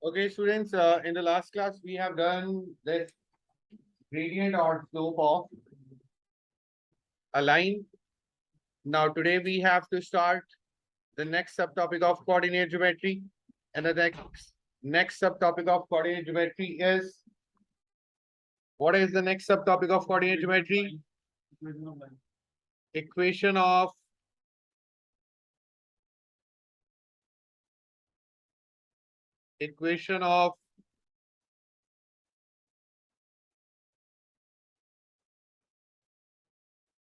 Okay, students, in the last class, we have done this gradient or slope of a line. Now, today we have to start the next subtopic of coordinate geometry. And the next subtopic of coordinate geometry is, what is the next subtopic of coordinate geometry? Equation of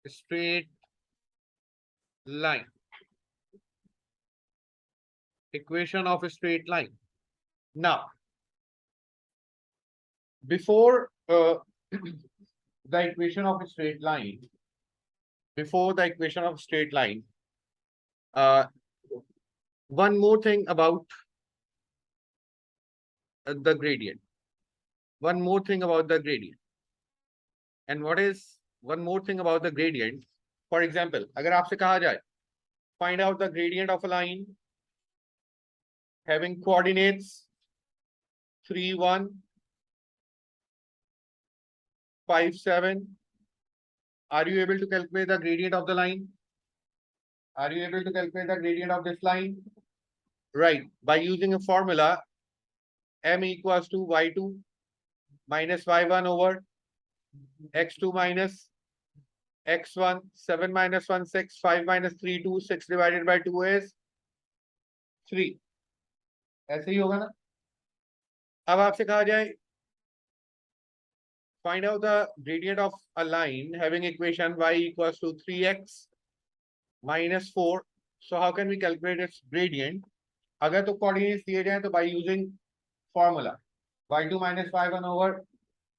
straight line. Equation of a straight line. Now, before the equation of a straight line, uh, one more thing about the gradient. One more thing about the gradient. And what is one more thing about the gradient? For example, अगर आपसे कहा जाए, find out the gradient of a line having coordinates 3, 1, 5, 7. Are you able to calculate the gradient of the line? Are you able to calculate the gradient of this line? Right. By using a formula, m equals to y2 minus y1 over x2 minus x1, 7 minus 1, 6, 5 minus 3, 2, 6 divided by 2 is 3. ऐसे ही होगा ना? अब आपसे कहा जाए, find out the gradient of a line having equation y equals to 3x minus 4. So how can we calculate its gradient? अगर तो coordinates दिए जाए तो by using formula y2 minus y1 over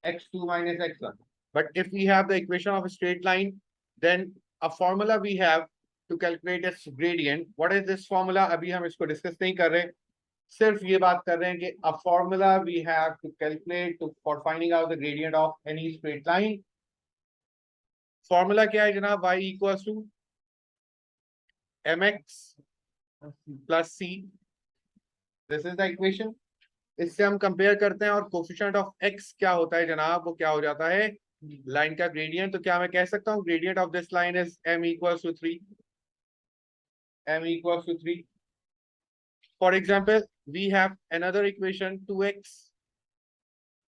x2 minus x1. But if we have the equation of a straight line, then a formula we have to calculate its gradient. What is this formula? अभी हम इसको discuss नहीं कर रहे, सिर्फ ये बात कर रहे हैं कि a formula we have to calculate for finding out the gradient of any straight line. Formula क्या है जनाब? Y equals to mx plus c. This is the equation. इससे हम कंपेयर करते हैं और कोफिशिएंट ऑफ x क्या होता है जनाब? वो क्या हो जाता है? लाइन का ग्रेडियंट. तो क्या मैं कह सकता हूँ gradient of this line is m equals to 3. m equals to 3. For example, we have another equation 2x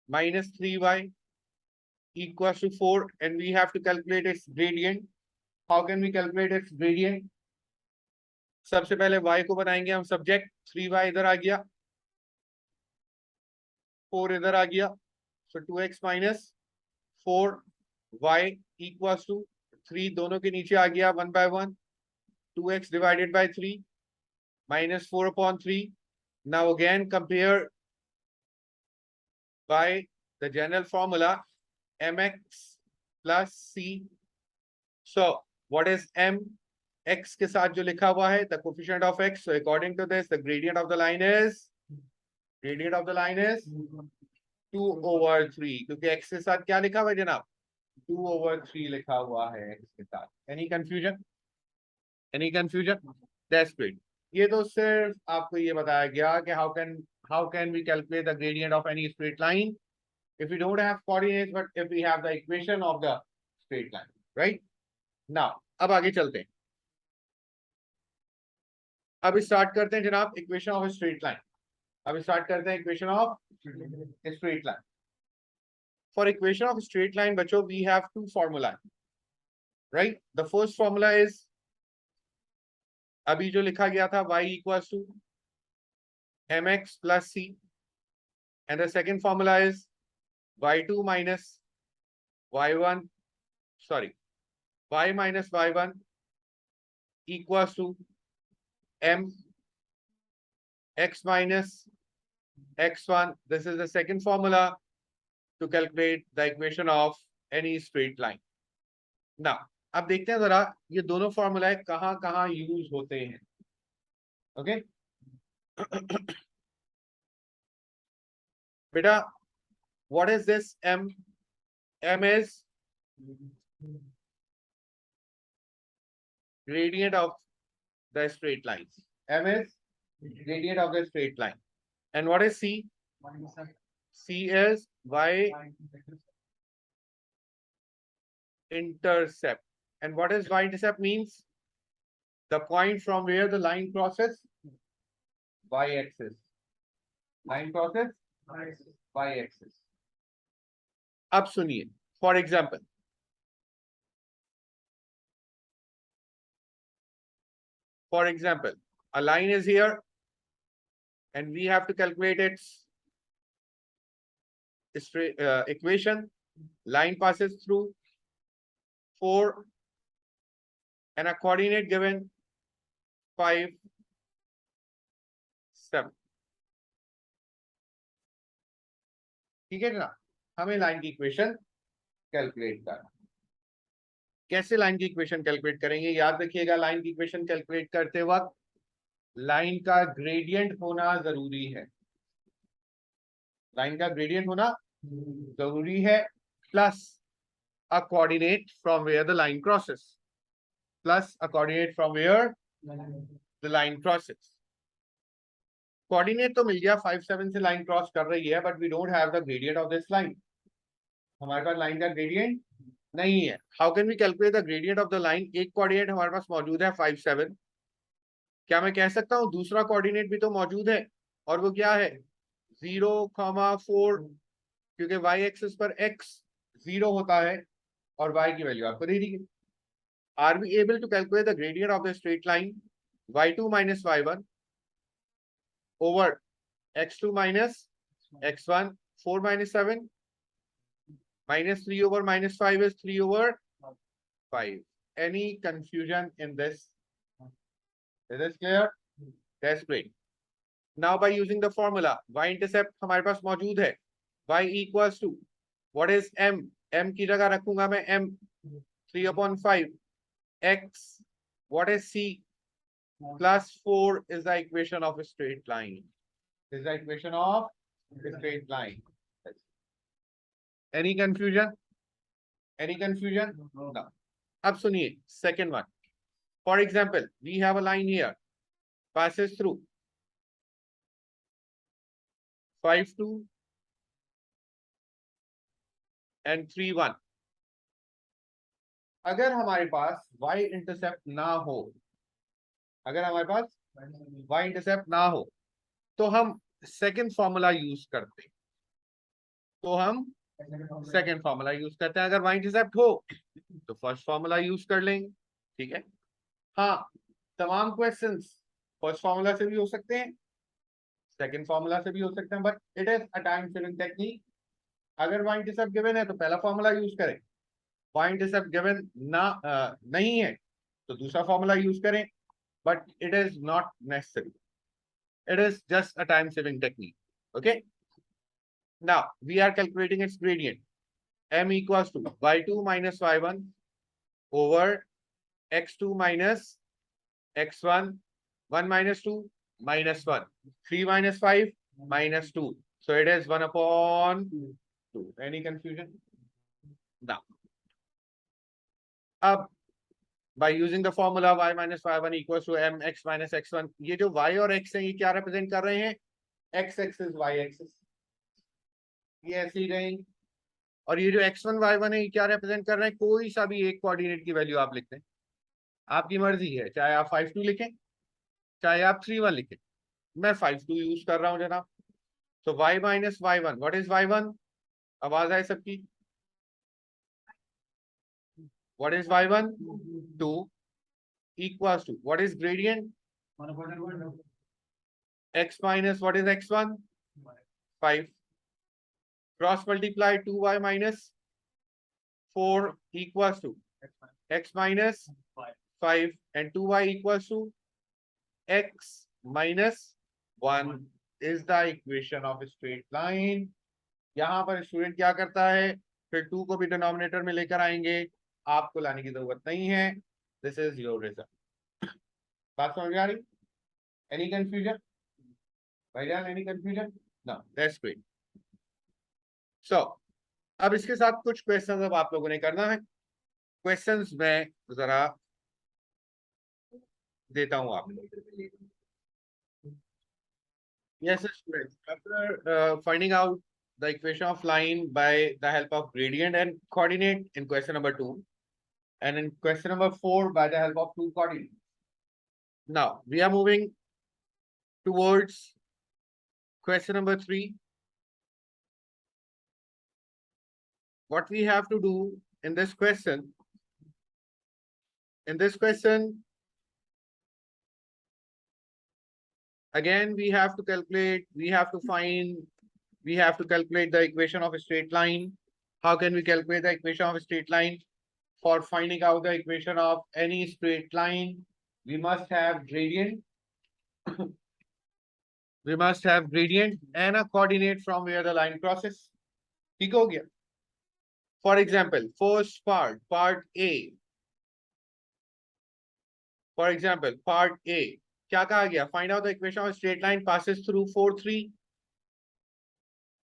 minus 3y equals to 4 and we have to calculate its gradient. How can we calculate its gradient? सबसे पहले y को बनाएंगे हम subject. 3y इधर आ गया, 4 इधर आ गया, so 2x minus 4y equals to 3. दोनों के नीचे आ गया 1 by 1. 2x divided by 3 minus 4 upon 3. Now again compare by the general formula mx plus c. So what is m? x के साथ जो लिखा हुआ है, the coefficient of x. So according to this, the gradient of the line is 2 over 3. क्योंकि x के साथ क्या लिखा हुआ है जनाब? 2 over 3 लिखा हुआ है x के साथ. Any confusion? Any confusion? That's great. ये तो सिर्फ आपको ये बताया गया कि how can we calculate the gradient of any straight line if we don't have coordinates, but if we have the equation of the straight line, right? Now, अब आगे चलते हैं. अब स्टार्ट करते हैं जनाब इक्वेशन ऑफ स्ट्रेट लाइन. अब start करते हैं equation of straight line. For equation of straight line बच्चों we have two formula, right? The first formula is अभी जो लिखा गया था y equals to mx plus c and the second formula is y2 minus y1 y minus y1 equals to m x minus x1. This is the second formula to calculate the equation of any straight line. Now, अब देखते हैं जरा ये दोनों formula कहाँ कहाँ use होते हैं. ओके बेटा, what is this m? m is gradient of the straight lines. m is gradient of the straight line. And what is C? C is y intercept. And what is y intercept means? The point from where the line crosses y axis. Line crosses y axis. अब सुनिए, for example, a line is here and we have to calculate its equation. Line passes through 4 and a coordinate given 5, 7. ठीक है ना? हमें line की equation calculate करना। कैसे line की इक्वेशन कैलकुलेट करेंगे? याद रखिएगा, लाइन की इक्वेशन कैलकुलेट करते वक्त लाइन का ग्रेडियंट होना जरूरी है। लाइन का ग्रेडियंट होना जरूरी है, plus a coordinate from where the line crosses. Plus a coordinate from where the line crosses. Coordinate तो मिल गया, 5, 7 से लाइन क्रॉस कर रही है, but we don't have the gradient of this line. हमारे पास लाइन का ग्रेडियंट नहीं है. How can we calculate the gradient of the line? एक कोऑर्डिनेट हमारे पास मौजूद है 5, 7. क्या मैं कह सकता हूँ दूसरा कोऑर्डिनेट भी तो मौजूद है, और वो क्या है 0,4, क्योंकि y एक्सिस पर x 0 होता है और y की वैल्यू आपको दे दी है. Are we able to calculate the gradient of the straight line y2 minus y1 over x2 minus x1? 4 minus 7 minus 3 over minus 5 is 3 over 5. Any confusion in this? Is this clear? That's great. Now by using the formula, y-intercept हमारे पास मौजूद है, y equals to what is m? m की जगह रखूंगा मैं m 3/5. X, what is C? Plus 4 is the equation of a straight line. Is the equation of a straight line. Any confusion? Any confusion? No. अब सुनिए, second one. For example, we have a line here, passes through 5, 2 and 3, 1. अगर हमारे पास y intercept ना हो, अगर हमारे पास y intercept ना हो, तो हम सेकंड फॉर्मूला यूज करते हैं. अगर y इंटरसेप्ट हो तो फर्स्ट फॉर्मूला यूज कर लेंगे. ठीक है. हाँ, तमाम क्वेश्चंस फर्स्ट फॉर्मूला से भी हो सकते हैं, सेकंड फॉर्मूला से भी हो सकते हैं, but it is a time saving technique. अगर y इंटरसेप्ट गिवन है तो पहला फॉर्मूला यूज करें, y इंटरसेप्ट गिवन नहीं है तो दूसरा फॉर्मूला यूज करें, but it is not necessary. It is just a time saving technique. Okay. Now we are calculating its gradient. M equals to y2 minus y1 over x2 minus x1, 1 minus 2 minus 1, 3 minus 5 minus 2. So it is 1/2. Any confusion? Now, अब by using the formula y minus y1 equals to m x minus x1, ये जो y और x है ये क्या represent कर रहे हैं? x axis y axis, ये ऐसे ही रहेंगे. और ये जो x1 y1 है ये क्या represent कर रहे हैं? कोई सा भी एक कोऑर्डिनेट की वैल्यू आप लिखते हैं, आपकी मर्जी है, चाहे आप 5, 2 लिखें, चाहे आप 3, 1 लिखें. मैं 5, 2 यूज कर रहा हूं जनाब. तो y minus y1, what is y1? आवाज आए सबकी? What is y1? 2 equals to what is gradient? X minus what is x1? 5. Cross multiply 2y minus 4 equals to x minus 5 and 2y equals to x minus 1 is the equation of a straight line. यहाँ पर student क्या करता है, फिर 2 को भी denominator में लेकर आएंगे, आपको लाने की जरूरत नहीं है. This is your result. बात समझ में आ रही? एनी कंफ्यूजन भाईजान? Any confusion? No, that's great. So अब इसके साथ कुछ क्वेश्चंस अब आप लोगों ने करना है. क्वेश्चंस मैं जरा देता हूं आपको. Yes, students. After finding out the equation of line by the help of gradient and coordinate in question number 2, and in question number 4 by the help of two coordinates. Now we are moving towards question number 3. What we have to do in this question, again we have to calculate, we have to calculate the equation of a straight line. How can we calculate the equation of a straight line? For finding out the equation of any straight line, we must have gradient. We must have gradient and a coordinate from where the line crosses. ठीक हो गया? For example, first part A. For example, part A. क्या कहा गया? Find out the equation of a straight line passes through 4, 3.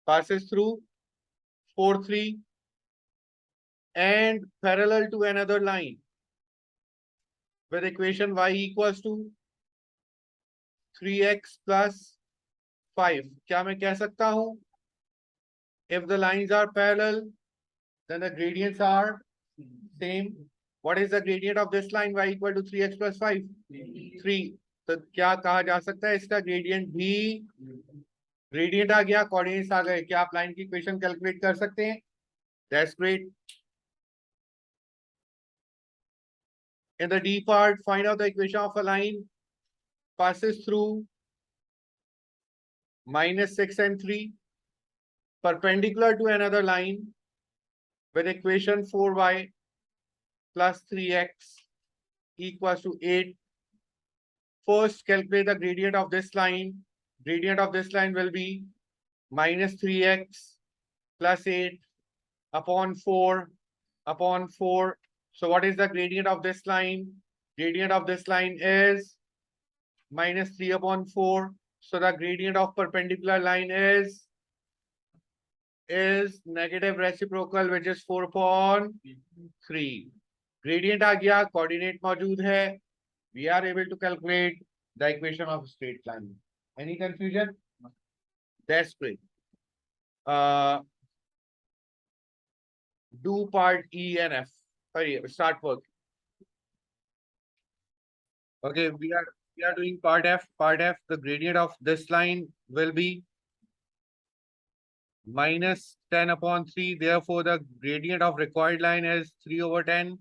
Passes through 4, 3 and parallel to another line with equation y equals to 3x plus 5. क्या मैं कह सकता हूं? If the lines are parallel, then the gradients are same. What is the gradient of this line? Y equal to 3x plus 5? 3. तो क्या कहा जा सकता है? इसका ग्रेडियंट भी ग्रेडियंट आ गया, कोऑर्डिनेट्स आ गए. क्या आप लाइन की इक्वेशन कैलकुलेट कर सकते हैं? That's great. In the D part, find out the equation of a line passes through -6 and 3 perpendicular to another line with equation 4y plus 3x equals to 8. First, calculate the gradient of this line. Gradient of this line will be -3x plus 8 upon 4 upon 4. So what is the gradient of this line? Gradient of this line is -3 upon 4. So the gradient of perpendicular line is negative reciprocal, which is 4 upon 3. Gradient आ गया, coordinate मौजूद है. We are able to calculate the equation of straight line. Any confusion? That's great. Do part E and F. Sorry, start work. Okay, we are doing part F. Part F, the gradient of this line will be -10 upon 3. Therefore, the gradient of required line is 3 over 10.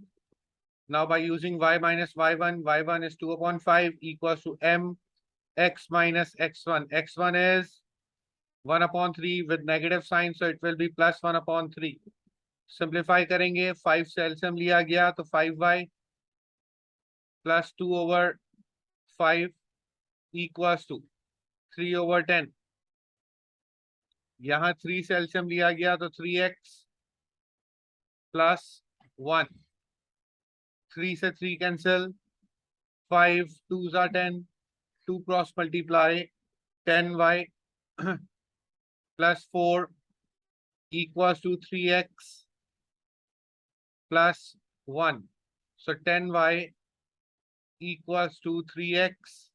Now, by using y minus y1, y1 is 2 upon 5 equals to m x minus x1. x1 is 1 upon 3 with negative sign, so it will be plus 1 upon 3. Simplify करेंगे, 5 से LCM लिया गया तो 5y plus 2 over 5 equals to 3 over 10. यहाँ 3 से LCM लिया गया तो 3x plus 1. 3 से 3 cancel. 5 2s are 10. 2 cross multiply. 10y plus 4 equals to 3x plus 1. So 10y equals to 3x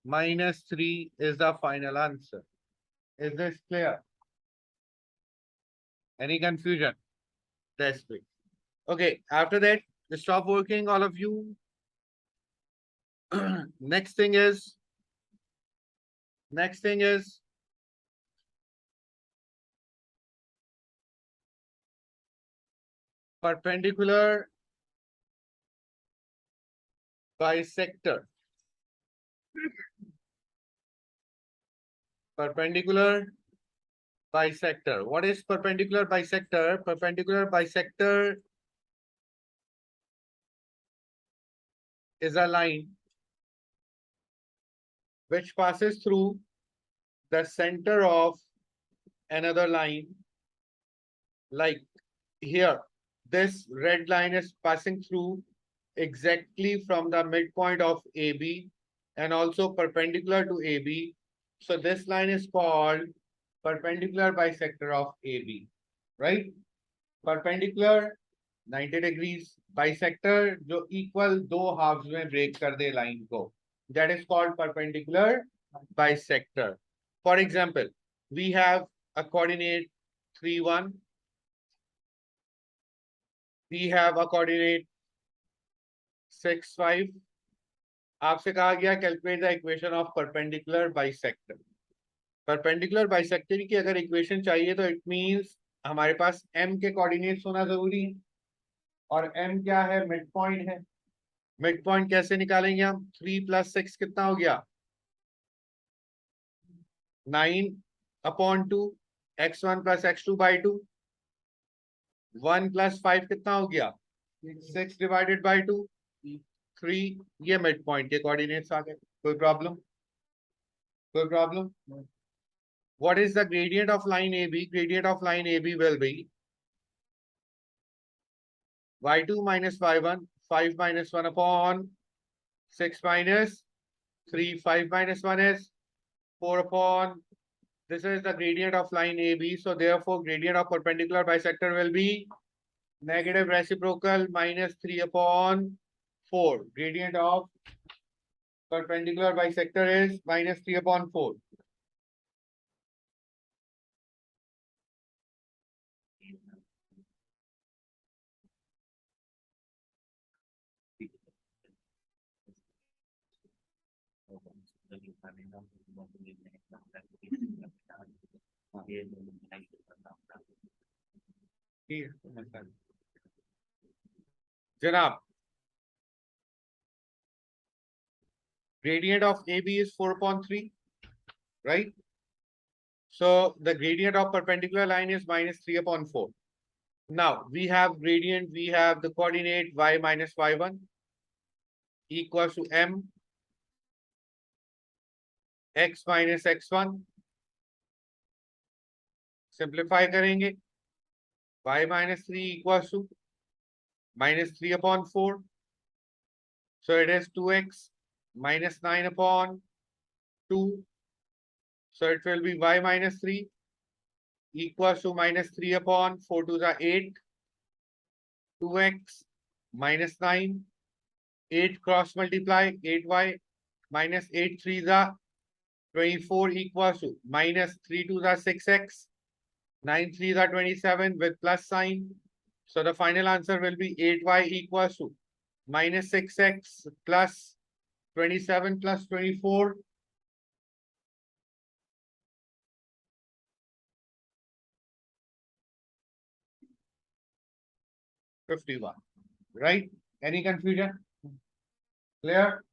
minus 3 is the final answer. Is this clear? Any confusion? That's great. Okay, after that, stop working, all of you. Next thing is perpendicular bisector. Perpendicular bisector. What is perpendicular bisector? Perpendicular bisector is a line which passes through the center of another line. Like here, this red line is passing through exactly from the midpoint of AB and also perpendicular to AB. So this line is called perpendicular bisector of AB, right? Perpendicular 90 degrees, bisector जो equal दो halves में break कर दे line को, that is called perpendicular bisector. For example, we have a coordinate 3, 1. We have a coordinate 6, 5. आपसे कहा गया calculate the equation of perpendicular bisector. Perpendicular bisector की अगर इक्वेशन चाहिए तो इट मींस हमारे पास m के कोऑर्डिनेट्स होना जरूरी है. और m क्या है? मिड पॉइंट है. मिड पॉइंट कैसे निकालेंगे हम? 3 + 6 कितना हो गया? 9/2. x1 + x2/2. 1 + 5 कितना हो गया? 6/2. 3. ये मिड पॉइंट के कोऑर्डिनेट्स आ गए. कोई प्रॉब्लम? कोई problem? What is the gradient of line AB? Gradient of line AB will be y2 minus y1, 5 minus 1 upon 6 minus 3, 5 minus 1 is 4 upon, this is the gradient of line AB. So therefore gradient of perpendicular bisector will be negative reciprocal minus 3 upon 4. Gradient of perpendicular bisector is minus 3 upon 4. Janab, gradient of AB is 4/3, right? So the gradient of perpendicular line is minus 3/4. Now we have gradient, we have the coordinate y minus y1 equals to m x minus x1. Simplify करेंगे. Y minus 3 equals to minus 3/4. So it is 2x minus 9/2. So it will be y minus 3 equals to minus 3/4 to the 8. 2x minus 9. 8 cross multiply 8y minus 8 3 the 24 equals to minus 3 to the 6x. 9 3 the 27 with plus sign. So the final answer will be 8y equals to minus 6x plus 27 plus 24. $51. Right? Any confusion? Clear?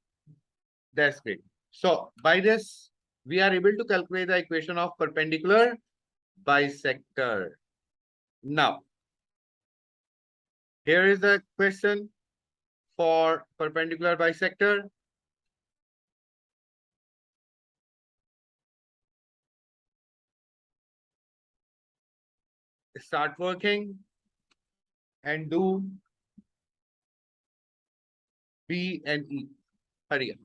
That's great. So by this, we are able to calculate the equation of perpendicular bisector. Now, here is the question for perpendicular bisector. Start working and do B and E. Hurry up.